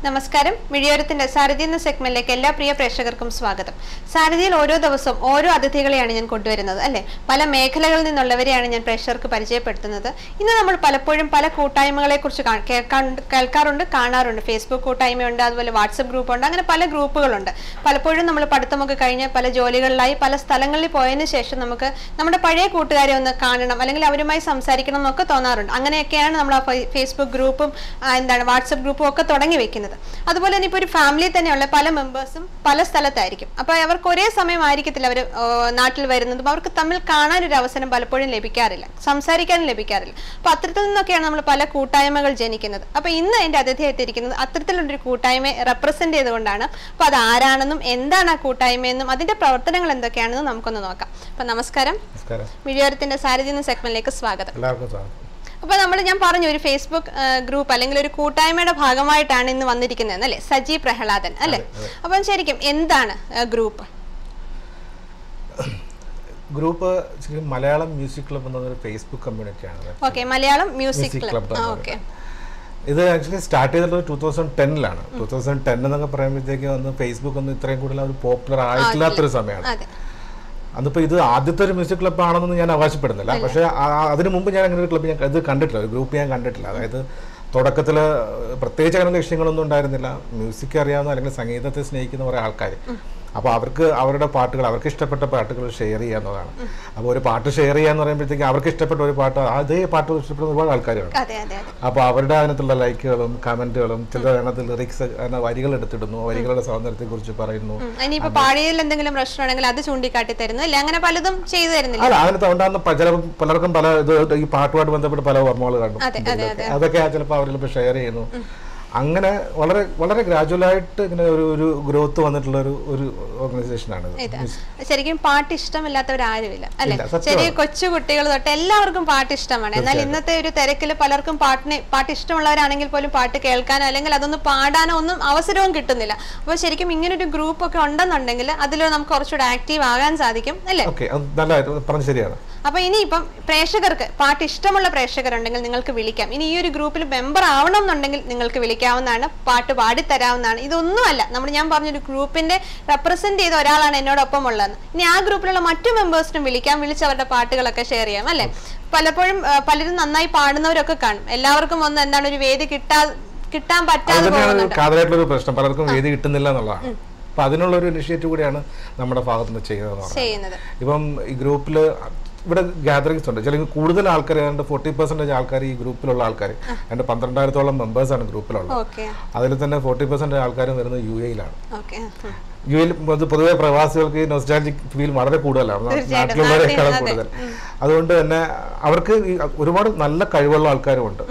നമസ്കാരം. മിഴിയോരത്തിന്റെ സാരഥി എന്ന സെഗ്മെന്റിലേക്ക് എല്ലാ പ്രിയ പ്രേക്ഷകർക്കും സ്വാഗതം. സാരഥിയിൽ ഓരോ ദിവസവും ഓരോ അതിഥികളെയാണ് ഞാൻ കൊണ്ടുവരുന്നത് അല്ലെ. പല മേഖലകളിൽ നിന്നുള്ളവരെയാണ് ഞാൻ പ്രേക്ഷകർക്ക് പരിചയപ്പെടുത്തുന്നത്. ഇന്ന് നമ്മൾ പലപ്പോഴും പല കൂട്ടായ്മകളെ കുറിച്ച് കേൾക്കാറുണ്ട്, കാണാറുണ്ട്. ഫേസ്ബുക്ക് കൂട്ടായ്മയുണ്ട്, അതുപോലെ വാട്സപ്പ് ഗ്രൂപ്പുണ്ട്, അങ്ങനെ പല ഗ്രൂപ്പുകളുണ്ട്. പലപ്പോഴും നമ്മൾ പഠിത്തമൊക്കെ കഴിഞ്ഞ് പല ജോലികളിലായി പല സ്ഥലങ്ങളിൽ പോയതിനു ശേഷം നമുക്ക് നമ്മുടെ പഴയ കൂട്ടുകാരെ ഒന്ന് കാണണം, അല്ലെങ്കിൽ അവരുമായി സംസാരിക്കണം എന്നൊക്കെ തോന്നാറുണ്ട്. അങ്ങനെയൊക്കെയാണ് നമ്മൾ ആ ഫേസ്ബുക്ക് ഗ്രൂപ്പും വാട്സപ്പ് ഗ്രൂപ്പും ഒക്കെ തുടങ്ങി വെക്കുന്നത്. അതുപോലെ തന്നെ ഇപ്പോൾ ഒരു ഫാമിലി തന്നെയുള്ള പല മെമ്പേഴ്സും പല സ്ഥലത്തായിരിക്കും. അപ്പോൾ അവർക്ക് ഒരേ സമയമായിരിക്കത്തില്ല അവർ നാട്ടിൽ വരുന്നതും. അവർക്ക് തമ്മിൽ കാണാനൊരു അവസരം പലപ്പോഴും ലഭിക്കാറില്ല, സംസാരിക്കാനും ലഭിക്കാറില്ല. അപ്പോൾ അത്തരത്തിൽ നിന്നൊക്കെയാണ് നമ്മൾ പല കൂട്ടായ്മകൾ ജനിക്കുന്നത്. അപ്പോൾ ഇന്ന് എൻ്റെ അതിഥി എത്തിയിരിക്കുന്നത് അത്തരത്തിലുള്ളൊരു കൂട്ടായ്മയെ റെപ്രസെന്റ് ചെയ്തുകൊണ്ടാണ്. അപ്പോൾ അത് ആരാണെന്നും എന്താണ് ആ കൂട്ടായ്മയെന്നും അതിന്റെ പ്രവർത്തനങ്ങൾ എന്തൊക്കെയാണെന്നും നമുക്കൊന്ന് നോക്കാം. അപ്പോൾ നമസ്കാരം. മിഴിയോരത്തിന്റെ സാരഥി എന്ന സെഗ്മെന്റിലേക്ക് സ്വാഗതം. അപ്പോൾ ഞാൻ പറഞ്ഞു ഒരു ഫേസ്ബുക്ക് ഗ്രൂപ്പ് അല്ലെങ്കിൽ ഒരു കൂട്ടായ്മയുടെ ഭാഗമായിട്ടാണ് ഇന്ന് വന്നിരിക്കുന്നത് അല്ലേ, സജി പ്രഹ്ലാദൻ അല്ലേ. അപ്പം ശരിക്കും എന്താണ് ഗ്രൂപ്പ്? മലയാളം മ്യൂസിക് ക്ലബ് എന്നൊരു ഫേസ്ബുക്ക് കമ്മ്യൂണിറ്റിയാണ്. Okay, Malayalam music club. Okay, ഇത് ആക്ച്വലി സ്റ്റാർട്ട് ചെയ്തിട്ടുള്ളത് 2010-ലാണ്. 2010 എന്നൊക്കെ പറയുമ്പോഴത്തേക്ക് ഒന്ന് ഫേസ്ബുക്ക് ഒന്നും ഇത്രയും കൂടുതൽ ഒരു പോപ്പുലർ ആയിട്ടില്ലാത്തൊരു സമയമാണ്. അതിപ്പോൾ ഇത് ആദ്യത്തെ ഒരു മ്യൂസിക് ക്ലബ് ആണെന്ന് ഞാൻ അവകാശപ്പെടുന്നില്ല. പക്ഷേ അതിന് മുമ്പ് ഞാൻ അങ്ങനെ ഒരു ക്ലബ്ബ് ഇത് കണ്ടിട്ടില്ല, ഒരു ഗ്രൂപ്പ് ഞാൻ കണ്ടിട്ടില്ല. അതായത് തുടക്കത്തിൽ പ്രത്യേകിച്ച് അങ്ങനെ ലക്ഷ്യങ്ങളൊന്നും ഉണ്ടായിരുന്നില്ല. മ്യൂസിക് അറിയാവുന്ന അല്ലെങ്കിൽ സംഗീതത്തെ സ്നേഹിക്കുന്ന കുറേ ആൾക്കാർ, അപ്പോൾ അവർക്ക് അവരുടെ പാട്ടുകൾ, അവർക്ക് ഇഷ്ടപ്പെട്ട പാട്ടുകൾ ഷെയർ ചെയ്യാവുന്നതാണ്. അപ്പോൾ ഒരു പാട്ട് ഷെയർ ചെയ്യാന്ന് പറയുമ്പോഴത്തേക്ക് അവർക്ക് ഇഷ്ടപ്പെട്ട ഒരു പാട്ട്, അതേ പാട്ട് ഇഷ്ടപ്പെടുന്ന ഒരുപാട് ആൾക്കാരുണ്ട്. അപ്പോൾ അവരുടെ അതിനകത്തുള്ള ലൈക്കുകളും കമന്റുകളും, ചില അതിനകത്ത് ലിറിക്സ് വരികൾ എടുത്തിടുന്നു, വരികളുടെ സൗന്ദര്യത്തെ കുറിച്ച് പറയുന്നു. എന്തെങ്കിലും പ്രശ്നമാണെങ്കിൽ അത് ചൂണ്ടിക്കാട്ടി തരുന്നു അല്ലേ, അങ്ങനെ പലതും ചെയ്തു തരുന്നില്ല. അല്ല, അതിനകത്ത് ഉണ്ടാകുന്ന പലർക്കും പല ഇത് ഈ പാട്ടുമായിട്ട് ബന്ധപ്പെട്ട് പല ഓർമ്മകൾ കാണും. അതൊക്കെ ചിലപ്പോൾ അവരിപ്പോൾ ഷെയർ ചെയ്യുന്നു. അങ്ങനെ വളരെ വളരെ ഗ്രാജുവലായിട്ട് ഇങ്ങനെ ഒരു ഗ്രോത്ത് വന്നിട്ടുള്ള ഒരു ഓർഗനൈസേഷനാണ്. ശരിക്കും പാട്ട് ഇഷ്ടമില്ലാത്തവരാരുമില്ല അല്ലെ. ചെറിയ കൊച്ചു കുട്ടികൾ തൊട്ട് എല്ലാവർക്കും പാട്ട് ഇഷ്ടമാണ്. എന്നാൽ ഇന്നത്തെ ഒരു തിരക്കിൽ പലർക്കും പാട്ട് ഇഷ്ടമുള്ളവരാണെങ്കിൽ പോലും പാട്ട് കേൾക്കാനോ അല്ലെങ്കിൽ അതൊന്ന് പാടാനോ ഒന്നും അവസരവും കിട്ടുന്നില്ല. അപ്പോൾ ശരിക്കും ഇങ്ങനെ ഒരു ഗ്രൂപ്പ് ഒക്കെ ഉണ്ടെന്നുണ്ടെങ്കിൽ അതിൽ നമുക്ക് കുറച്ചുകൂടെ ആക്റ്റീവ് ആകാൻ സാധിക്കും അല്ലേ. ശരിയാണ്. അപ്പൊ ഇനിയിപ്പം പ്രേക്ഷകർക്ക് പാട്ട് ഇഷ്ടമുള്ള പ്രേക്ഷകരുണ്ടെങ്കിൽ നിങ്ങൾക്ക് വിളിക്കാം. ഇനി ഈ ഒരു ഗ്രൂപ്പിൽ മെമ്പർ ആവണം എന്നുണ്ടെങ്കിൽ നിങ്ങൾക്ക് വിളിക്കാവുന്നതാണ്, പാട്ട് പാടിത്തരാവുന്നതാണ്. ഇതൊന്നുമല്ല, ഞാൻ പറഞ്ഞൊരു ഗ്രൂപ്പിന്റെ റെപ്രസെന്റ് ചെയ്ത ഒരാളാണ് എന്നോടൊപ്പം ഉള്ളതെന്ന്. ഇനി ആ ഗ്രൂപ്പിലുള്ള മറ്റു മെമ്പേഴ്സിനും വിളിച്ച് അവരുടെ പാട്ടുകളൊക്കെ ഷെയർ ചെയ്യാം അല്ലെ. പലപ്പോഴും പലരും നന്നായി പാടുന്നവരൊക്കെ കാണും. എല്ലാവർക്കും ഒന്ന് ഒരു വേദി കിട്ടാൻ പറ്റാതെ പ്രശ്നം, പലർക്കും വേദി കിട്ടുന്നില്ല എന്നുള്ളതാണ്. അപ്പൊ അതിനുള്ള ഒരു ഇനിഷ്യേറ്റീവ് കൂടിയാണ് നമ്മുടെ ഭാഗത്തുനിന്ന് ചെയ്യുന്നത്. ഇപ്പം ഈ ഗ്രൂപ്പില് ഇവിടെ ഗ്യാതറിങ്സ് ഉണ്ട്. ചില കൂടുതൽ ആൾക്കാർ, 40% ആൾക്കാർ ഈ ഗ്രൂപ്പിലുള്ള ആൾക്കാർ, 12,000-ഓളം മെമ്പേഴ്സാണ് ഗ്രൂപ്പിലുള്ളത്. അതിൽ തന്നെ 40% ആൾക്കാരും വരുന്നത് UAE-ലാണ്. UAE-ൽ പൊതുവെ പ്രവാസികൾക്ക് നൊസ്റ്റാൾജിക് ഫീൽ വളരെ കൂടുതലാണ്, നാട്ടിലുള്ളവരെക്കാളും കൂടുതൽ. അതുകൊണ്ട് തന്നെ അവർക്ക് ഒരുപാട് നല്ല കഴിവുള്ള ആൾക്കാരും ഉണ്ട്.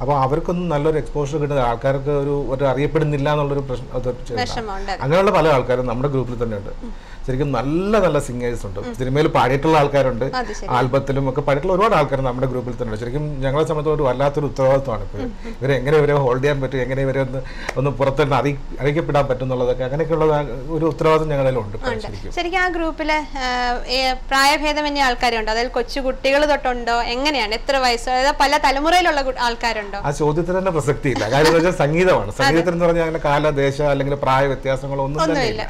അപ്പോൾ അവർക്കൊന്നും നല്ലൊരു എക്സ്പോഷർ കിട്ടുന്ന ആൾക്കാർക്ക് ഒരു അറിയപ്പെടുന്നില്ല എന്നുള്ളൊരു പ്രശ്നം. അങ്ങനെയുള്ള പല ആൾക്കാരും നമ്മുടെ ഗ്രൂപ്പിൽ തന്നെ ഉണ്ട്. ശരിക്കും നല്ല നല്ല സിംഗേഴ്സ് ഉണ്ട്, സിനിമയിൽ പാടിയിട്ടുള്ള ആൾക്കാരുണ്ട്, ആൽബത്തിലും ഒക്കെ പാടിയിട്ടുള്ള ഒരുപാട് ആൾക്കാർ നമ്മുടെ ഗ്രൂപ്പിൽ തന്നെ ഉണ്ട്. ശരിക്കും ഞങ്ങളെ സംബന്ധിച്ച് ഒരു വല്ലാത്തൊരു ഉത്തരവാദിത്വമാണ് ഇപ്പോൾ ഇവരെ ഹോൾഡ് ചെയ്യാൻ പറ്റും, എങ്ങനെ ഇവരെ ഒന്ന് പുറത്തുനിന്ന് അറിയിക്കപ്പെടാൻ പറ്റും എന്നുള്ളതൊക്കെ. അങ്ങനെയൊക്കെയുള്ള ഒരു ഉത്തരവാദിത്വം ഞങ്ങളിലുണ്ട്. ശരിക്കും ആ ഗ്രൂപ്പില് പ്രായഭേദമന്യേ ആൾക്കാരുണ്ട്, അതായത് കൊച്ചു കുട്ടികൾ തൊട്ടുണ്ടോ, എങ്ങനെയാണ്, എത്ര വയസ്സ്, അതായത് പല തലമുറയിലുള്ള ആൾക്കാരുണ്ടോ? ആ ചോദ്യത്തിന് തന്നെ പ്രസക്തിയില്ല. കാര്യം എന്ന് വെച്ചാൽ സംഗീതമാണ്. സംഗീതത്തിന് എന്ന് പറഞ്ഞാൽ അങ്ങനെ കാല, ദേശ അല്ലെങ്കിൽ പ്രായ വ്യത്യാസങ്ങളോ ഒന്നും തന്നെയില്ല.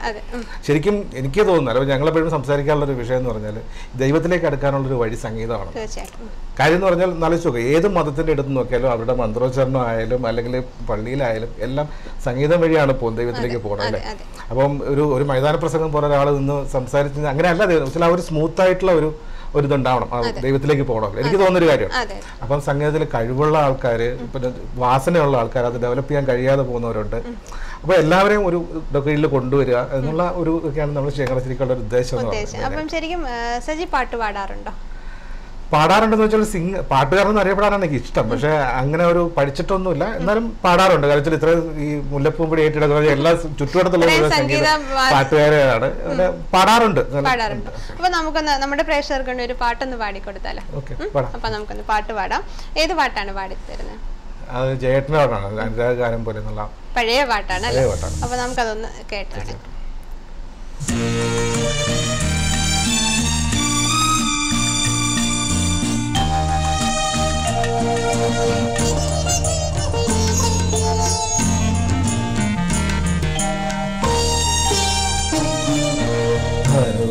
ശരിക്കും എനിക്ക് തോന്നുന്നില്ല. അപ്പോൾ ഞങ്ങളെപ്പോഴും സംസാരിക്കാനുള്ള ഒരു വിഷയം എന്ന് പറഞ്ഞാൽ ദൈവത്തിലേക്ക് അടുക്കാനുള്ളൊരു വഴി സംഗീതമാണ്. കാര്യം എന്ന് പറഞ്ഞാൽ നല്ല സുഖം, ഏത് മതത്തിന്റെ എടുത്ത് നോക്കിയാലും അവരുടെ മന്ത്രോച്ചാരണം ആയാലും അല്ലെങ്കിൽ പള്ളിയിലായാലും എല്ലാം സംഗീതം വഴിയാണ് ദൈവത്തിലേക്ക് പോകുന്നത് അല്ലേ. അപ്പം ഒരു മൈതാന പ്രസംഗം പോലെ ഒരാൾ നിന്ന് സംസാരിച്ച് അങ്ങനെയല്ല, ആ ഒരു സ്മൂത്ത് ആയിട്ടുള്ള ഇതുണ്ടാവണം ദൈവത്തിലേക്ക് പോകണം. എനിക്ക് തോന്നുന്നൊരു കാര്യമാണ്. അപ്പം സംഗീതത്തിൽ കഴിവുള്ള ആൾക്കാർ, പിന്നെ വാസനയുള്ള ആൾക്കാർ, അത് ഡെവലപ്പ് ചെയ്യാൻ കഴിയാതെ പോകുന്നവരുണ്ട്. അപ്പോൾ എല്ലാവരെയും ഒരു കീഴിൽ കൊണ്ടുവരിക എന്നുള്ള ഒക്കെയാണ് നമ്മൾ ശേഖരിച്ചിരിക്കുന്ന ഒരു ഉദ്ദേശം. അപ്പം ശരിക്കും സജി പാട്ട് പാടാറുണ്ടോ? പാടാറുണ്ടെന്ന് വെച്ചാൽ പാട്ടുകാരെന്ന് അറിയപ്പെടാനാണ് എനിക്ക് ഇഷ്ടം. പക്ഷെ അങ്ങനെ ഒരു പഠിച്ചിട്ടൊന്നുമില്ല, എന്നാലും പാടാറുണ്ട്. കാരണം ഇത്ര ഈ മുല്ലപ്പൂമ്പടി ഏറ്റെടുക്കുന്ന എല്ലാ ചുറ്റുവട്ടത്തുള്ള പാട്ടുകാരാണ്, പാടാറുണ്ട്. അപ്പൊ നമുക്കൊന്ന് നമ്മുടെ പ്രേക്ഷകർക്ക് ഒരു പാട്ടൊന്ന് പാടിക്കൊടുത്താലോ? അപ്പൊ നമുക്കൊന്ന് പാട്ട് പാടാം. ഏത് പാട്ടാണ് പാടിത്തരുന്നത്? അത് ജയേട്ടൻ്റെ പാട്ടാണ്, അനുരാഗാനം പോലെ എന്നുള്ള പഴയ പാട്ടാണ് അല്ലേ. അപ്പൊ നമുക്കതൊന്ന് കേട്ടാണ്.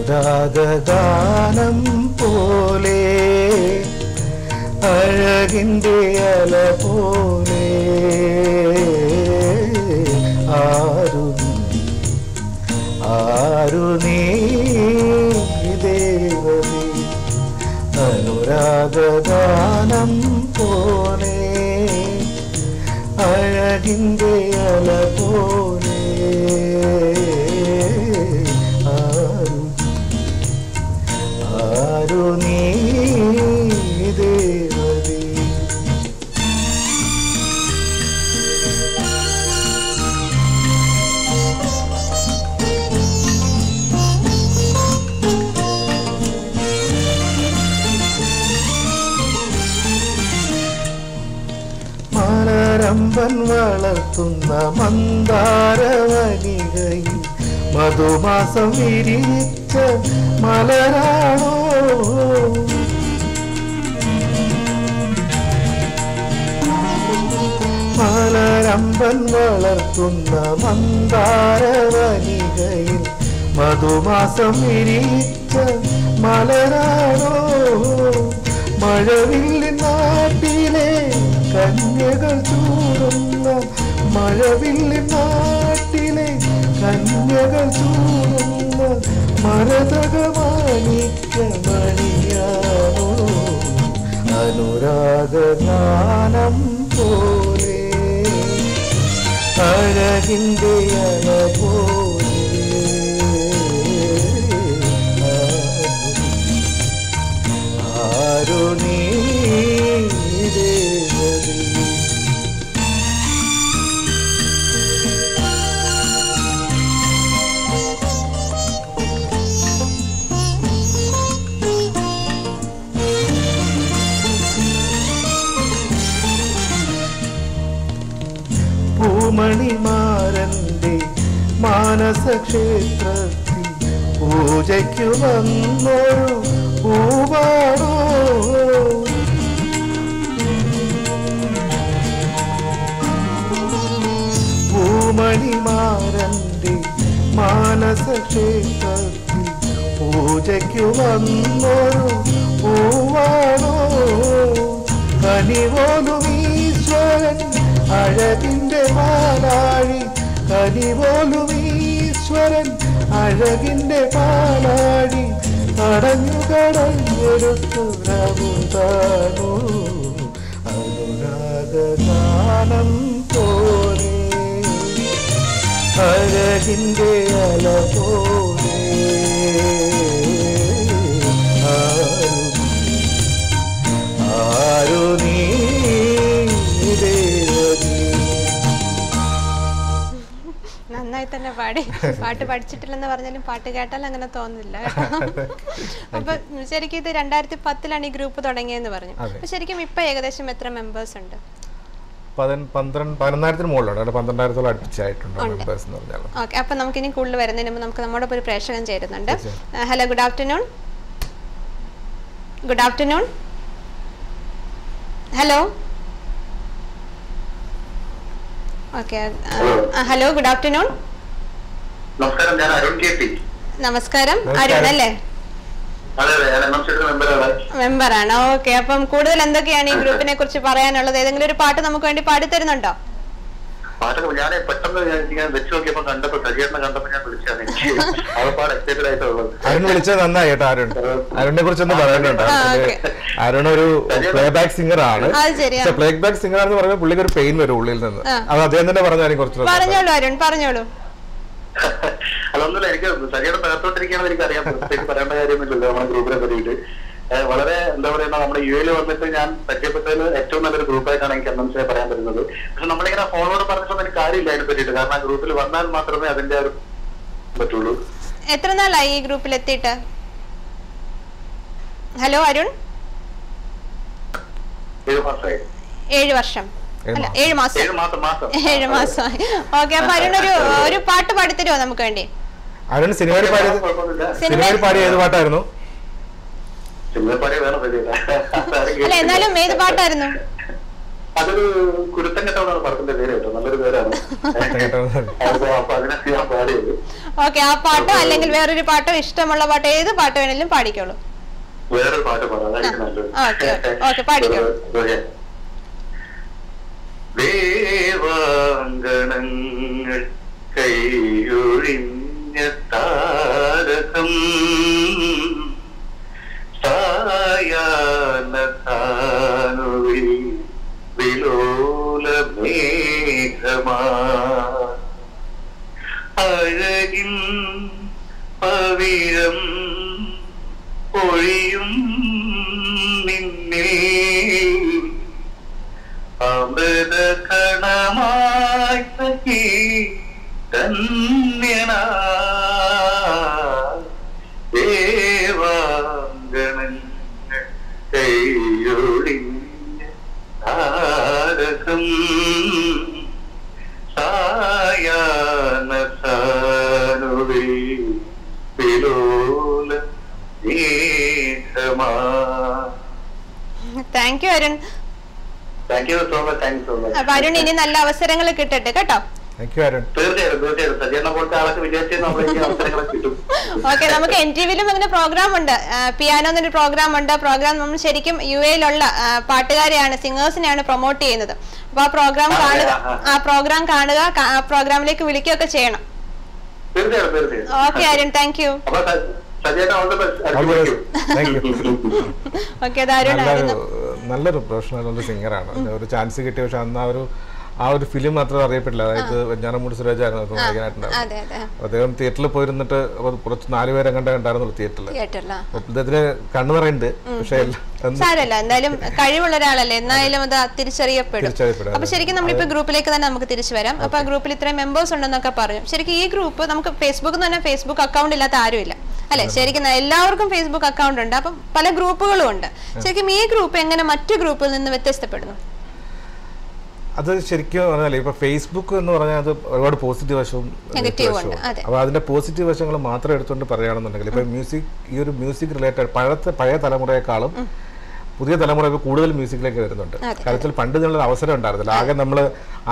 അനുരാഗഗാനം പോലെ അഴകിൻ്റെ അല പോലെ ആരു നീ ദേവതേ അനുരാഗഗാനം പോലെ അഴകിൻ്റെ അല പോലെ ആരു നീ ദേവതേ. മലരമ്പൻ വളർത്തുന്ന മന്ദാരവനികയിൽ മധുമാസം വിരിച്ച മലരാണോ മലരമ്പൻ വളർത്തുന്ന മന്ദാരവനികയിൽ മധുമാസം വിരിച്ച മലരാണോ മഴവില്ലിൻ നാട്ടിലെ കന്യകൾ ചൂടുന്ന മഴവില്ലിൻ നാട്ടിലെ കന്യകൾ ചൂടുന്ന മരതകമാണിക്യ മണിയാണോ അനുരാഗഗാനം പോലെ അഴകിൻ്റെ അല പോലെ ആരു നീ ദേവതേ. പൂമണിമാരന്റെ മാനസക്ഷേത്രത്തിൽ പൂജയ്ക്കു വന്നൊരു പൂവാണോ പൂമണിമാരന്റെ മാനസക്ഷേത്രത്തിൽ പൂജയ്ക്കു വന്നൊരു പൂവാണോ കനിപോലും ഈശ്വരൻ അഴകിൻ്റെ പാലാഴി കനിപോലും ഈശ്വരൻ അഴകിൻ്റെ പാലാഴി കടഞ്ഞു കടഞ്ഞെടുത്തു രഘുതാനോ അനുരാഗഗാനം പോലെ അഴകിൻ്റെ അല പോലെ ആരു നീ ദേവതേ. നന്നായി തന്നെ പാടി. പാട്ട് പഠിച്ചിട്ടില്ലെന്ന് പറഞ്ഞാലും പാട്ട് കേട്ടാൽ അങ്ങനെ തോന്നില്ല കേട്ടോ. അപ്പൊ ശരിക്കും ഇത് 2010 ഈ ഗ്രൂപ്പ് തുടങ്ങിയെന്ന് പറഞ്ഞു. അപ്പൊ ശരിക്കും ഇപ്പൊ ഏകദേശം എത്ര മെമ്പേഴ്സ് ഉണ്ട്? 11,000 മുകളിലുണ്ട്. 12,000 അടുപ്പിച്ചായിട്ടുണ്ട് മെമ്പേഴ്സ് എന്ന് പറഞ്ഞാൽ. ഓക്കെ, അപ്പൊ നമുക്ക് ഇനി കൂടുതൽ വരുന്നതിന് മുമ്പ് നമുക്ക് നമ്മുടെ ഒരു പ്രേക്ഷകൻ ചേരുന്നുണ്ട്. Hello, good afternoon. Good afternoon. Hello. Okay, hello, good afternoon. നമസ്കാരം, ഞാൻ അരുൺ കെ പി. നമസ്കാരം, അരുൺ അല്ലേ? മെമ്പറാണ്. ഓക്കെ, അപ്പം കൂടുതൽ എന്തൊക്കെയാണ് ഈ ഗ്രൂപ്പിനെ കുറിച്ച് പറയാനുള്ളത്? ഏതെങ്കിലും ഒരു പാട്ട് നമുക്ക് വേണ്ടി പാടിത്തരുന്നുണ്ടോ? പാട്ട് ഞാൻ പെട്ടെന്ന് വെച്ച് നോക്കിയപ്പോ കണ്ടപ്പോ സജീവനെ കണ്ടപ്പോ ഞാൻ വിളിച്ചാണ്. ഒരുപാട് എക്സൈറ്റഡ് ആയിട്ടുള്ളത്. അരുൺ വിളിച്ചത് നന്നായി കേട്ടോ. അരുണിനെ കുറിച്ചൊന്ന് പറയാനുണ്ട്. അരുൺ ഒരു പ്ലേബാക്ക് സിംഗർ ആണ്. പ്ലേബാക്ക് സിംഗർ ആണെന്ന് പറയുമ്പോൾ പുള്ളിക്ക് ഒരു പെയിൻ വരും ഉള്ളിൽ നിന്ന്. അത് അദ്ദേഹം തന്നെ പറഞ്ഞാലും കുറച്ച് പറഞ്ഞോളൂ അരുൺ, പറഞ്ഞോളൂ. അതൊന്നുമില്ല, എനിക്ക് സജീവനെ തകർത്തോണ്ടിരിക്കുകയാണെന്ന് എനിക്കറിയാം. പ്രത്യേകിച്ച് പറയേണ്ട കാര്യമൊന്നുമില്ലല്ലോ നമ്മുടെ ഗ്രൂപ്പിനെ പറ്റിയിട്ട്. വളരെ എന്താ പറയുക, നമ്മുടെ യുഎയിൽ വന്നിട്ട് ഞാൻ പരിചയപ്പെട്ടതിൽ ഏറ്റവും നല്ലൊരു ഗ്രൂപ്പായിട്ടാണ് എനിക്ക് എംഎംസിയെ പറയാൻ പറ്റുന്നത്. പക്ഷെ നമ്മളിങ്ങനെ ഫോണോട് പറഞ്ഞിട്ടൊന്നും എനിക്ക് കാര്യമില്ല അതിനെ പറ്റിയിട്ട്. കാരണം ആ ഗ്രൂപ്പിൽ വന്നാൽ മാത്രമേ അതിന്റെ ഒരു പറ്റുള്ളൂ. എത്ര നാളായി ഈ ഗ്രൂപ്പിൽ എത്തിയിട്ട്? ഹലോ അരുൺ. 7 മാസമായി. 7 വർഷം അല്ല 7 മാസം. 7 മാസമായി. ഓക്കെ, അപ്പൊ അരുൺ ഒരു പാട്ട് പാടിത്തരുമോ നമുക്ക് വേണ്ടി? അരുൺ സിനിമയിൽ പാടിയ ഏത് പാട്ടായിരുന്നു? അല്ല, എന്നാലും ഏത് പാട്ടായിരുന്നു? അതൊരു കുരുത്തൻ കെട്ടവനാണ് പടത്തിന്റെ പേര് കേട്ടോ. നല്ലൊരു പേരാണ്. അപ്പൊ അതിനൊക്കെ ഞാൻ പാടിയത്. ഓക്കെ, ഓക്കെ, ആ പാട്ടോ അല്ലെങ്കിൽ വേറൊരു പാട്ടോ, ഇഷ്ടമുള്ള പാട്ടോ, ഏത് പാട്ട് വേണേലും പാടിക്കോളൂ. വേറൊരു പാട്ട് പാടാം, അതായിരിക്കും നല്ലത്. ഓക്കെ, പാടിക്കോളൂ. ദേവാങ്കണങ്ങൾ കൈയൊഴിഞ്ഞ താരകം സായാഹ്ന താനുവിൽ വിലോല മേഘമാ അഴകിൻ പവിഴം ഒഴിയും നിന്നെ അമൃത കണമായി സഖി ധന്യനാ ദേവാങ്കണങ്ങൾ കൈയൊഴിഞ്ഞ താരകം സായാഹ്ന താനുവിൽ വിലോല മേഘമാ. Thank you Arun. Thank you so much, thank you so much. അപ്പൊ അരുൺ ഇനി നല്ല അവസരങ്ങൾ കിട്ടട്ടെ കേട്ടോ. തീർച്ചയായിട്ടും തീർച്ചയായിട്ടും സജീവനെ പോലത്തെ ആളൊക്കെ വിചാരിച്ചാൽ നമ്മളേക്ക് അവസരങ്ങളൊക്കെ കിട്ടും. ഓക്കെ, നമുക്ക് NTVയിലും അങ്ങനെ പ്രോഗ്രാം ഉണ്ട്, പിയാനോ എന്നൊരു പ്രോഗ്രാം ഉണ്ട്. പ്രോഗ്രാം നമ്മൾ ശരിക്കും UAയിലുള്ള പാട്ടുകാരെയാണ്, സിംഗേഴ്സിനെയാണ് പ്രൊമോട്ട് ചെയ്യുന്നത്. അപ്പൊ ആ പ്രോഗ്രാം കാണുക, ആ പ്രോഗ്രാമിലേക്ക് വിളിക്കുകയൊക്കെ ചെയ്യണം. തീർച്ചയായിട്ടും തീർച്ചയായിട്ടും. Okay Arun, thank U. Okay, നല്ലൊരു പ്രൊഫഷണൽ സിംഗറാണ്. ഒരു ചാൻസ് കിട്ടിയ, പക്ഷെ അന്ന് ആ ഒരു ഫിലിം മാത്രം അറിയപ്പെട്ടില്ല. അതായത് വെഞ്ഞാറമൂട് സുരേജായിരുന്നു നായകനായിട്ടുണ്ടായിരുന്നു. അദ്ദേഹം തിയേറ്ററിൽ പോയിരുന്നിട്ട് കുറച്ച് 4 പേരെ കണ്ടായിരുന്നുള്ളൂ തിയേറ്ററിൽ. അദ്ദേഹത്തിന് കണ്ണു നിറയുണ്ട്, പക്ഷെ സാരല്ല, എന്തായാലും കഴിവുള്ള ഒരാളല്ലേ, എന്നായാലും അത് തിരിച്ചറിയപ്പെടും. അപ്പൊ ശരിക്കും നമ്മളിപ്പോ ഗ്രൂപ്പിലേക്ക് തന്നെ നമുക്ക് തിരിച്ചു വരാം. അപ്പൊ ആ ഗ്രൂപ്പിൽ ഇത്രയും മെമ്പേഴ്സ് ഉണ്ടെന്നൊക്കെ പറഞ്ഞു. ശരിക്കും ഈ ഗ്രൂപ്പ് നമുക്ക് ഫേസ്ബുക്ക് എന്ന് പറഞ്ഞാൽ ഫേസ്ബുക്ക് അക്കൗണ്ട് ഇല്ലാത്ത ആരുമില്ല അല്ലെ? ശരിക്കും എല്ലാവർക്കും ഫേസ്ബുക്ക് അക്കൗണ്ട് ഉണ്ട്, അപ്പം പല ഗ്രൂപ്പുകളും ഉണ്ട്. ശരിക്കും ഈ ഗ്രൂപ്പ് എങ്ങനെ മറ്റു ഗ്രൂപ്പിൽ നിന്ന് വ്യത്യസ്തപ്പെടുന്നു? അത് ശരിക്കും പറഞ്ഞാൽ ഇപ്പൊ ഫേസ്ബുക്ക് എന്ന് പറഞ്ഞാൽ അത് ഒരുപാട് പോസിറ്റീവ് വശവും നെഗറ്റീവ് വശവും. അപ്പൊ അതിന്റെ പോസിറ്റീവ് വശങ്ങൾ മാത്രം എടുത്തുകൊണ്ട് പറയുകയാണെന്നുണ്ടെങ്കിൽ ഇപ്പൊ മ്യൂസിക് റിലേറ്റഡ് പഴയ തലമുറയെക്കാളും പുതിയ തലമുറ കൂടുതൽ മ്യൂസിക്കിലേക്ക് വരുന്നുണ്ട്. കാര്യത്തിൽ പണ്ട് നിന്നുള്ള അവസരം ഉണ്ടായിരുന്നില്ല. ആകെ നമ്മൾ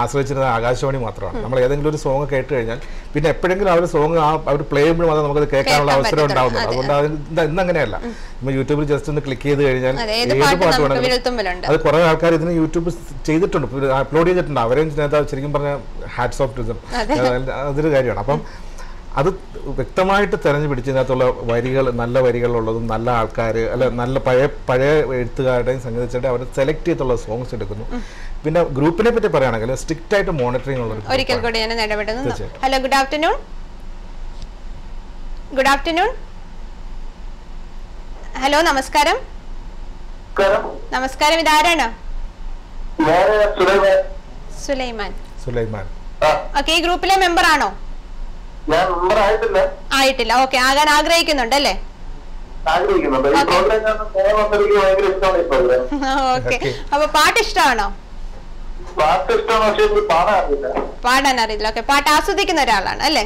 ആശ്രയിച്ചിരുന്നത് ആകാശവാണി മാത്രമാണ്. നമ്മൾ ഏതെങ്കിലും ഒരു സോങ് കേട്ട് കഴിഞ്ഞാൽ പിന്നെ എപ്പോഴെങ്കിലും ആ ഒരു സോങ് അവർ പ്ലേ ചെയ്യുമ്പോൾ മാത്രം നമുക്കത് കേൾക്കാനുള്ള അവസരം ഉണ്ടാവുന്നത്. അതുകൊണ്ട് ഇന്നങ്ങനെയല്ല. നമ്മൾ യൂട്യൂബിൽ ജസ്റ്റ് ഒന്ന് ക്ലിക്ക് ചെയ്ത് കഴിഞ്ഞാൽ ഏത് പാട്ട് വേണമെങ്കിലും അത് കുറെ ആൾക്കാർ ഇതിന് യൂട്യൂബ് ചെയ്തിട്ടുണ്ട്, അപ്ലോഡ് ചെയ്തിട്ടുണ്ട്. അവരെയും ശരിക്കും പറഞ്ഞാൽ ഹാറ്റ്സ് ഓഫ് ടു ദം, അതൊരു കാര്യമാണ്. അപ്പം അത് വ്യക്തമായിട്ട് തെരഞ്ഞു പിടിച്ചതിനകത്തുള്ള വരികൾ, നല്ല വരികളുള്ളതും നല്ല ആൾക്കാർ അല്ല നല്ല പഴയ എഴുത്തുകാരുടെയും സംഗീതജ്ഞരുടെയും അവർ സെലക്ട് ചെയ്തിട്ടുള്ള സോങ്സ് എടുക്കുന്നു. പിന്നെ ഗ്രൂപ്പിനെ പറ്റി പറയുകയാണെങ്കിൽ സ്ട്രിക്റ്റ് ആയിട്ട് മോണിറ്ററിംഗ് ഉള്ള ഒരിക്കൽ കൂടി ഞാൻ ഇടപെടുന്നു. Hello, good afternoon. Good afternoon. Hello, നമസ്കാരം. നമസ്കാരം, ഇതാരാണ്? സുലൈമാൻ. ഓക്കെ, ഈ ഗ്രൂപ്പിലെ മെമ്പർ ആണോ? ആയിട്ടില്ല. ഓക്കെ, ആകാൻ ആഗ്രഹിക്കുന്നുണ്ട് അല്ലേ? ഓക്കെ, അപ്പൊ പാട്ട് ഇഷ്ടമാണോ? പാടാൻ അറിയില്ല. ഓക്കെ, പാട്ട് ആസ്വദിക്കുന്ന ഒരാളാണ് അല്ലേ?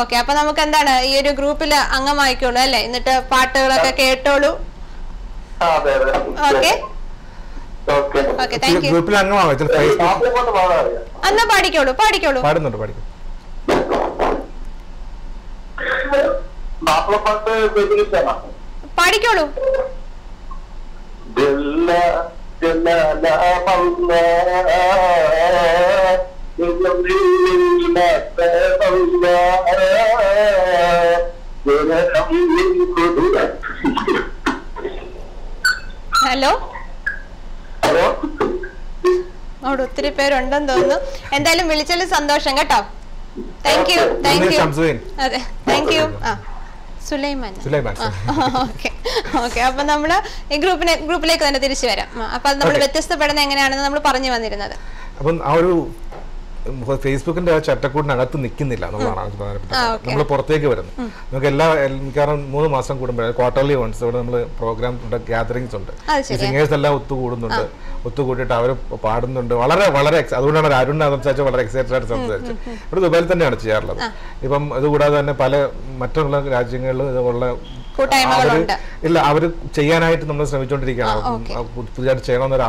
ഓക്കെ, അപ്പൊ നമുക്ക് എന്താണ് ഈ ഒരു ഗ്രൂപ്പില് അംഗമായിക്കോളൂ അല്ലേ? എന്നിട്ട് പാട്ടുകളൊക്കെ കേട്ടോളൂ. Okay okay, thank you. എന്നാ പാടിക്കോളൂ. പാടിക്കോളൂ. പാടിക്കോളൂ. ഹലോ, അവിടെ ഒത്തിരി പേരുണ്ടെന്ന് തോന്നുന്നു. എന്തായാലും വിളിച്ചാലും സന്തോഷം കേട്ടോ. Thank you. അതെ, thank you. Sulaiman. Okay okay, അപ്പൊ നമ്മള് ഈ ഗ്രൂപ്പിലേക്ക് തന്നെ തിരിച്ചു വരാം. അപ്പൊ അത് നമ്മൾ വ്യത്യസ്തപ്പെടുന്ന എങ്ങനെയാണെന്ന് നമ്മൾ പറഞ്ഞു വന്നിരുന്നത്. അപ്പം ആ ഒരു ഫേസ്ബുക്കിന്റെ ആ ചട്ടക്കൂടിനകത്ത് നിൽക്കുന്നില്ല എന്നുള്ളതാണ് പ്രധാനപ്പെട്ട. നമ്മൾ പുറത്തേക്ക് വരുന്നു. നമുക്ക് മിക്കവാറും 3 മാസം കൂടുമ്പോഴേ ക്വാർട്ടർലി വൺസ് ഇവിടെ നമ്മൾ പ്രോഗ്രാം ഗ്യാതറിങ്സ് ഉണ്ട്. സിംഗേഴ്സ് എല്ലാം ഒത്തുകൂടിയിട്ട് അവർ പാടുന്നുണ്ട്. വളരെ വളരെ അതുകൊണ്ടാണ് അരുണിനെ സംസാരിച്ച് വളരെ എക്സൈറ്റഡ് ആയിട്ട് സംസാരിച്ചു. ഇവിടെ ദുബായിൽ തന്നെയാണ് ചെയ്യാറുള്ളത്. ഇപ്പം അതുകൂടാതെ തന്നെ പല മറ്റുള്ള രാജ്യങ്ങളിൽ ഇതുപോലുള്ള കൂട്ടായ്മകളുണ്ട്. ഇല്ല, അവർ ചെയ്യാനായിട്ട് നമ്മൾ ശ്രമിച്ചുകൊണ്ടിരിക്കുകയാണ്. പുതിയതായിട്ട് ചെയ്യണമെന്നൊരു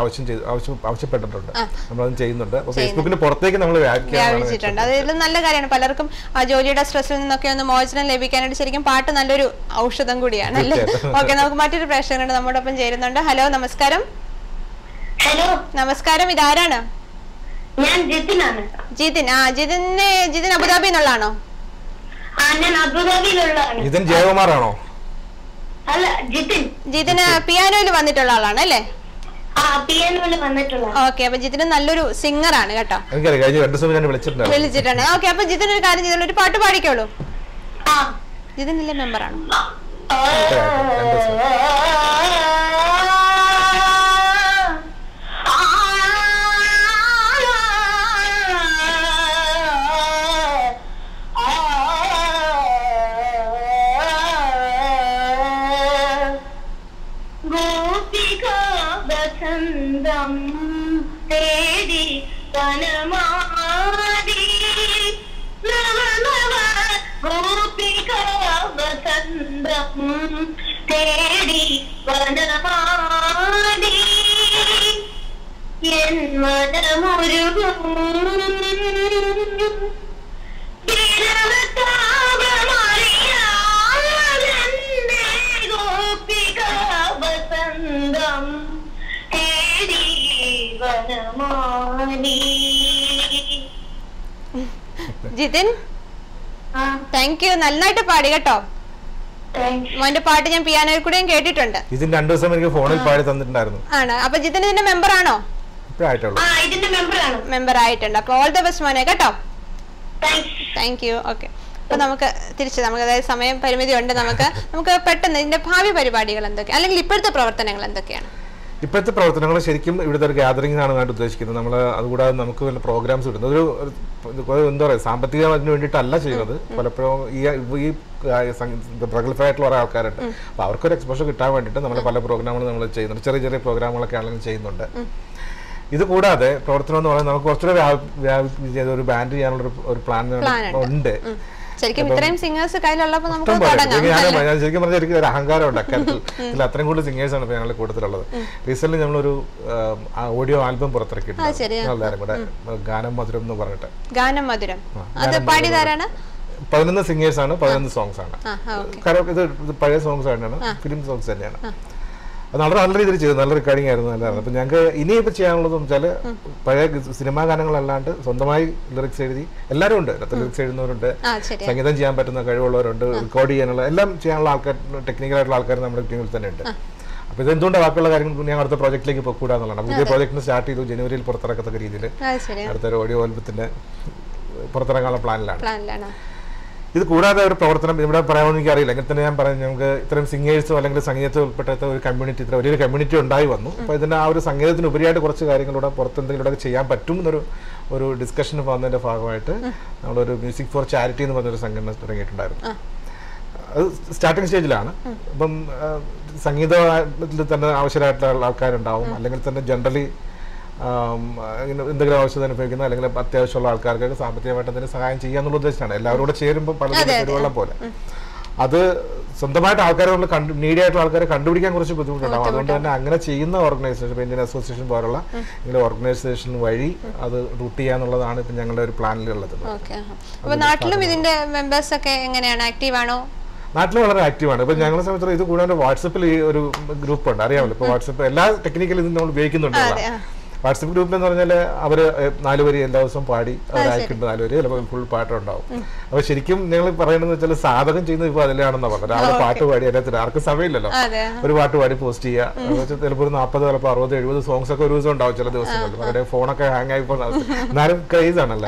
ആവശ്യപ്പെട്ടിട്ടുണ്ട്. നമ്മളത് ചെയ്യുന്നുണ്ട്. ഫേസ്ബുക്കിന് പുറത്തേക്ക് നമ്മൾ വ്യാപിച്ചിട്ടുണ്ട്. അതിൽ നല്ല കാര്യമാണ്. പലർക്കും ആ ജോലിയുടെ സ്ട്രെസ്സിൽ നിന്നൊക്കെ ഒന്ന് മോചനം ലഭിക്കാനായിട്ട് ശരിക്കും പാട്ട് നല്ലൊരു ഔഷധം കൂടിയാണ് അല്ലേ? ഓക്കെ, നമുക്ക് മറ്റൊരു പ്രേക്ഷകനുണ്ട് നമ്മോടൊപ്പം ചേരുന്നുണ്ട്. ഹലോ, നമസ്കാരം. ഹലോ, നമസ്കാരം. ഇതാരാണ്? ഞാൻ ജിതിനാണ്. ജിതിൻ അബുദാബി എന്നുള്ളതാണോ? ഞാൻ അബുദാബിയിലുള്ളതാണ്. ജിതിൻ ജയകുമാറാണോ? അല്ല, ജിതിന് പിയാനോയിൽ വന്നിട്ടുള്ള ആളാണ് അല്ലേ? പിയാനോയിൽ വന്നിട്ടുള്ള. ഓക്കെ, അപ്പൊ ജിതിന് നല്ലൊരു സിംഗർ ആണ് കേട്ടോ. വിളിച്ചിട്ടുണ്ട്. ഓക്കെ, അപ്പൊ ജിതിന് ഒരു കാര്യം ചെയ്തോളൂ, ഒരു പാട്ട് പാടിക്കോളൂ. ജിതിനിലെ മെമ്പറാണോ? തേടി വനമാടി ഗോപിക വസന്തം തേടി വനമാടി എൻ മനമൊരുകും ഗോപിക വസന്തം തേടി വനമാടി. ജിതിൻ, താങ്ക് യു, നന്നായിട്ട് പാടി കേട്ടോ. മോന്റെ പാട്ട് ഞാൻ പിയാനോയിൽ കൂടെയും കേട്ടിട്ടുണ്ട്. ഇതിന് 2 ദിവസം എനിക്ക് ഫോണിൽ പാടി തന്നിട്ടുണ്ടായിരുന്നു. ആണ്, അപ്പൊ ജിതിൻ ഇതിന്റെ മെമ്പർ ആണോ? മെമ്പർ ആയിട്ടുണ്ട്. അപ്പൊ ഓൾ ദ ബെസ്റ്റ് മോനെ കേട്ടോ. Thank U. ഓക്കെ, അപ്പൊ നമുക്ക് അതായത് സമയം പരിമിതി ഉണ്ട്. നമുക്ക് പെട്ടെന്ന് ഇതിന്റെ ഭാവി പരിപാടികൾ എന്തൊക്കെ, അല്ലെങ്കിൽ ഇപ്പോഴത്തെ പ്രവർത്തനങ്ങൾ എന്തൊക്കെയാണ്? ഇപ്പോഴത്തെ പ്രവർത്തനങ്ങൾ ശരിക്കും ഇവിടുത്തെ ഒരു ഗ്യാതറിംഗാണ് ഞാൻ ഉദ്ദേശിക്കുന്നത്. നമ്മൾ അതുകൂടാതെ നമുക്ക് വല്ല പ്രോഗ്രാംസ് കിട്ടുന്നത് എന്താ പറയുക, സാമ്പത്തികത്തിന് വേണ്ടിയിട്ടല്ല ചെയ്യുന്നത്. പലപ്പോഴും ഈ പ്രഗത്ഭരായിട്ടുള്ള കുറേ ആൾക്കാരുണ്ട്. അപ്പോൾ അവർക്കൊരു എക്സ്പോഷർ കിട്ടാൻ വേണ്ടിയിട്ട് നമ്മൾ പല പ്രോഗ്രാമുകൾ നമ്മൾ ചെയ്യുന്നുണ്ട്. ചെറിയ ചെറിയ പ്രോഗ്രാമുകളൊക്കെ ആണെങ്കിലും ചെയ്യുന്നുണ്ട്. ഇത് കൂടാതെ പ്രവർത്തനം എന്ന് പറയുന്നത് നമുക്ക് കുറച്ചുകൂടെ ഒരു ബാൻഡ് ചെയ്യാനുള്ള ഒരു പ്ലാൻ ഉണ്ട്. ശരിക്കും ഇത്രയും സിംഗേഴ്സ് കയ്യിലുള്ളപ്പോൾ നമുക്ക് ശരിക്കും പറഞ്ഞാൽ എനിക്ക് ഒരു അഹങ്കാരം ഉണ്ട് അക്കാര്യത്തിൽ. ഇതിൽ അത്രയും കൂടുതൽ സിംഗേഴ്സാണ് ഇപ്പോൾ ഞങ്ങളുടെ കൂട്ടത്തിലുള്ളത്. റീസെന്റ് നമ്മളൊരു ഓഡിയോ ആൽബം പുറത്തിറക്കിയിട്ടുണ്ട് എല്ലാവരും കൂടെ, ഗാനം മധുരം എന്ന് പറഞ്ഞിട്ട്. 11 സിംഗേഴ്സാണ്, 11 സോങ്സ് ആണ്. ഇത് പഴയ സോങ്സ് തന്നെയാണ്, ഫിലിം സോങ്സ് തന്നെയാണ്. അത് നല്ല രീതിയിൽ ചെയ്തു, നല്ല റെക്കോർഡിംഗ് ആയിരുന്നു, നല്ലതാണ്. അപ്പം ഞങ്ങൾക്ക് ഇനിയിപ്പോൾ ചെയ്യാനുള്ളതെന്ന് വെച്ചാൽ പഴയ സിനിമാ ഗാനങ്ങളല്ലാണ്ട് സ്വന്തമായി ലിറിക്സ് എഴുതി എല്ലാവരും ഉണ്ട്. ലിറിക്സ് എഴുതുന്നവരുണ്ട്, സംഗീതം ചെയ്യാൻ പറ്റുന്ന കഴിവുള്ളവരുണ്ട്, റെക്കോർഡ് ചെയ്യാനുള്ള എല്ലാം ചെയ്യാനുള്ള ആൾക്കാർ, ടെക്നിക്കലായിട്ടുള്ള ആൾക്കാർ നമ്മുടെ ടീമിൽ തന്നെ ഉണ്ട്. അപ്പോൾ ഇതെന്തുകൊണ്ട് ബാക്കിയുള്ള കാര്യങ്ങൾ ഞാൻ അടുത്ത പ്രോജക്റ്റിലേക്ക് പോയിക്കൂടാന്നുള്ളതാണ്. പുതിയ പ്രോജക്റ്റിന് സ്റ്റാർട്ട് ചെയ്തു, ജനുവരിയിൽ പുറത്തിറക്കത്തക്ക രീതിയിൽ അടുത്തൊരു ഓഡിയോ ആൽബത്തിൻ്റെ പുറത്തിറങ്ങാനുള്ള പ്ലാനിലാണ്. ഇത് കൂടാതെ ഒരു പ്രവർത്തനം ഇവിടെ പറയാമെന്ന് എനിക്കറിയില്ല. എങ്ങനെ തന്നെ ഞാൻ പറഞ്ഞു, നമുക്ക് ഇത്രയും സിംഗേഴ്സോ അല്ലെങ്കിൽ സംഗീതത്തിൽ ഉൾപ്പെട്ട ഒരു കമ്മ്യൂണിറ്റി, ഇത്ര വലിയൊരു കമ്മ്യൂണിറ്റി ഉണ്ടായി വന്നു. അപ്പോൾ ഇതിൻ്റെ ആ ഒരു സംഗീതത്തിന് ഉപരിയായിട്ട് കുറച്ച് കാര്യങ്ങളിലൂടെ പുറത്തെന്തെങ്കിലും ചെയ്യാൻ പറ്റും ഒരു ഡിസ്കഷന് പോകുന്നതിൻ്റെ ഭാഗമായിട്ട് നമ്മളൊരു മ്യൂസിക് ഫോർ ചാരിറ്റി എന്ന് പറഞ്ഞൊരു സംഘടന തുടങ്ങിയിട്ടുണ്ടായിരുന്നു. അത് സ്റ്റാർട്ടിങ് സ്റ്റേജിലാണ്. അപ്പം സംഗീതത്തിൽ തന്നെ ആവശ്യമായിട്ടുള്ള ആൾക്കാരുണ്ടാവും, അല്ലെങ്കിൽ തന്നെ ജനറലി എന്തെങ്കിലും ആവശ്യത അനുഭവിക്കുന്ന അല്ലെങ്കിൽ അത്യാവശ്യമുള്ള ആൾക്കാർക്ക് സാമ്പത്തികമായിട്ട് എന്തെങ്കിലും സഹായം ചെയ്യാന്നുള്ള ഉദ്ദേശമാണ്. എല്ലാവരും കൂടെ ചേരുമ്പോൾ പലരും പോലെ അത് സ്വന്തമായിട്ട് ആൾക്കാരെ നമ്മൾ നീഡി ആയിട്ടുള്ള ആൾക്കാരെ കണ്ടുപിടിക്കാൻ കുറച്ച് ബുദ്ധിമുട്ടുണ്ടാവും. അതുകൊണ്ട് തന്നെ അങ്ങനെ ചെയ്യുന്ന ഓർഗനൈസേഷൻ, ഇന്ത്യൻ അസോസിയേഷൻ പോലുള്ള ഇങ്ങനെ ഓർഗനൈസേഷൻ വഴി അത് റൂട്ട് ചെയ്യാന്നുള്ളതാണ് ഇപ്പം ഞങ്ങളുടെ ഒരു പ്ലാനിലുള്ളത്. നാട്ടിലും ഇതിന്റെ മെമ്പേഴ്സ് ഒക്കെ എങ്ങനെയാണ്, ആക്റ്റീവ് ആണോ? നാട്ടിൽ വളരെ ആക്റ്റീവാണ്. ഇപ്പം ഞങ്ങളെ സംബന്ധിച്ചിടത്തോളം ഇത് കൂടാതെ വാട്സപ്പിൽ ഈ ഒരു ഗ്രൂപ്പ് ഉണ്ട്, അറിയാമല്ലോ. ഇപ്പോൾ വാട്സപ്പ് എല്ലാ ടെക്നിക്കലും ഇത് നമ്മൾ ഉപയോഗിക്കുന്നുണ്ട്. വാട്സപ്പ് ഗ്രൂപ്പിൽ എന്ന് പറഞ്ഞാൽ അവർ 4 വരി എല്ലാ ദിവസവും പാടി അവരായിട്ടുണ്ട്, 4 വരി ചിലപ്പോൾ ഫുൾ പാട്ടുണ്ടാവും. അപ്പോൾ ശരിക്കും ഞങ്ങൾ പറയണമെന്ന് വെച്ചാൽ സാധകം ചെയ്യുന്നത് ഇപ്പോൾ അതിലാണെന്നാണ് പറഞ്ഞത്. രാവിലെ പാട്ട് പാടി അതിനകത്ത് ആർക്കും സമയമില്ലല്ലോ, ഒരു പാട്ട് പാടി പോസ്റ്റ് ചെയ്യുക. ചിലപ്പോൾ ഒരു 40, ചിലപ്പോൾ 60, 70 സോങ്സ് ഒക്കെ ഒരു ദിവസം ഉണ്ടാവും ചില ദിവസങ്ങളിൽ. അവരുടെ ഫോണൊക്കെ ഹാങ് ആയി പോകുന്ന അവസ്ഥ. എന്നാലും ക്രേസ് ആണല്ലോ.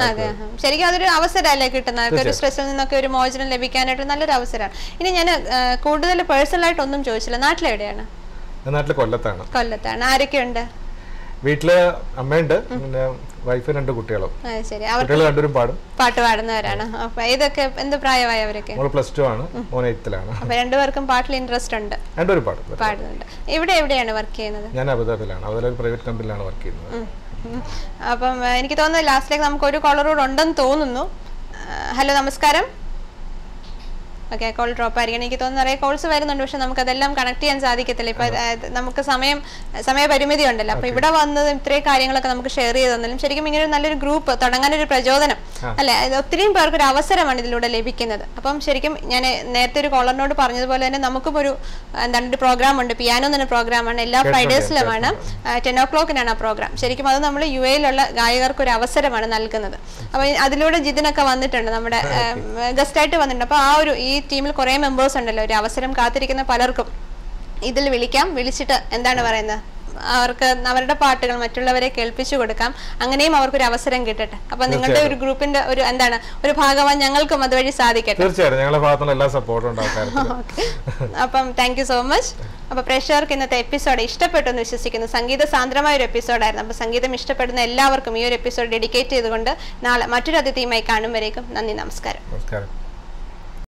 ശരിക്കും അതൊരു അവസരമല്ലേ കിട്ടുന്നത്, ഒരു സ്ട്രെസ്സിൽ നിന്നൊക്കെ ഒരു മോചനം ലഭിക്കാനായിട്ട് നല്ലൊരു അവസരമാണ്. ഇനി ഞാൻ കൂടുതൽ പേഴ്സണലായിട്ട് ഒന്നും ചോദിച്ചില്ല, നാട്ടിലെവിടെയാണ്? നാട്ടിൽ കൊല്ലത്താണ്. ആരൊക്കെയുണ്ട് വീട്ടില്? അമ്മയുണ്ട്, പിന്നെ വൈഫ്, 2 കുട്ടികളും. കുട്ടികൾ 2 പാടും, പാട്ട് പാടുന്നവരാണ്. അപ്പൊ ഇതൊക്കെ എന്ത് പ്രായമായവരൊക്കെ? +2 ആണ്, മോൻ 8th ലാണ്. അപ്പൊ 2 പേർക്കും പാട്ടിൽ ഇൻട്രസ്റ്റ് ഉണ്ട്, 2 പേരും പാടുന്നുണ്ട്. എവിടെയാണ് വർക്ക് ചെയ്യുന്നത്? ഞാൻ അബുദാബിയിലാണ്, അബുദാബി പ്രൈവറ്റ് കമ്പനിയിലാണ് വർക്ക് ചെയ്യുന്നത്. അപ്പം എനിക്ക് തോന്നുന്നു ലാസ്റ്റിലേക്ക് നമുക്ക് ഒരു കോളർ കൂടെ ഉണ്ടെന്ന് തോന്നുന്നു. ഹലോ, നമസ്കാരം. ഓക്കെ, കോൾ ഡ്രോപ്പ് ആയിരിക്കണം. എനിക്ക് തോന്നുന്നു നിറയെ കോൾസ് വരുന്നുണ്ട്, പക്ഷെ നമുക്ക് അതെല്ലാം കണക്ട് ചെയ്യാൻ സാധിക്കത്തില്ല. ഇപ്പൊ നമുക്ക് സമയപരിമിതി ഉണ്ടല്ലോ. അപ്പൊ ഇവിടെ വന്നത് ഇത്രയും കാര്യങ്ങളൊക്കെ നമുക്ക് ഷെയർ ചെയ്ത് തന്നാലും ശരിക്കും ഇങ്ങനെ നല്ലൊരു ഗ്രൂപ്പ് തുടങ്ങാനൊരു പ്രചോദനം അല്ലെ, ഒത്തിരിയും പേർക്ക് ഒരു അവസരമാണ് ഇതിലൂടെ ലഭിക്കുന്നത്. അപ്പം ശരിക്കും ഞാൻ നേരത്തെ ഒരു കോളറിനോട് പറഞ്ഞതുപോലെ തന്നെ നമുക്കും ഒരു ഒരു പ്രോഗ്രാം ഉണ്ട്, പിയാനോ എന്ന പ്രോഗ്രാമാണ്, എല്ലാ ഫ്രൈഡേസിലുമാണ്, 10 o'clock ആ പ്രോഗ്രാം. ശരിക്കും അത് നമ്മൾ UAE-ലുള്ള ഗായകർക്ക് ഒരു അവസരമാണ് നൽകുന്നത്. അപ്പൊ അതിലൂടെ ജിതിനൊക്കെ വന്നിട്ടുണ്ട്, നമ്മുടെ ഗസ്റ്റായിട്ട് വന്നിട്ടുണ്ട്. അപ്പൊ ഈ ടീമിൽ കുറെ മെമ്പേഴ്സ് ഉണ്ടല്ലോ, ഒരു അവസരം കാത്തിരിക്കുന്ന പലർക്കും ഇതിൽ വിളിച്ചിട്ട് എന്താണ് പറയുന്നത്, അവർക്ക് അവരുടെ പാട്ടുകൾ മറ്റുള്ളവരെ കേൾപ്പിച്ചു കൊടുക്കാം, അങ്ങനെയും അവർക്കൊരു അവസരം കിട്ടട്ടെ. അപ്പൊ നിങ്ങളുടെ ഒരു ഗ്രൂപ്പിന്റെ ഒരു ഭാഗമാൻ ഞങ്ങൾക്കും അതുവഴി സാധിക്കട്ടെ. തീർച്ചയായും ഞങ്ങളുടെ ഭാഗത്തുനിന്ന് എല്ലാ സപ്പോർട്ടും ഉണ്ടാവും. അപ്പം താങ്ക് യു സോ മച്ച്. അപ്പൊ പ്രേക്ഷകർക്ക് ഇന്നത്തെ എപ്പിസോഡ് ഇഷ്ടപ്പെട്ടു എന്ന് വിശ്വസിക്കുന്നു. സംഗീത സാന്ദ്രമായ ഒരു എപ്പിസോഡായിരുന്നു. അപ്പൊ സംഗീതം ഇഷ്ടപ്പെടുന്ന എല്ലാവർക്കും ഈ ഒരു എപ്പിസോഡ് ഡെഡിക്കേറ്റ് ചെയ്തുകൊണ്ട് നാളെ മറ്റൊരു അതിഥിയുമായി കാണും വരേക്കും നന്ദി, നമസ്കാരം.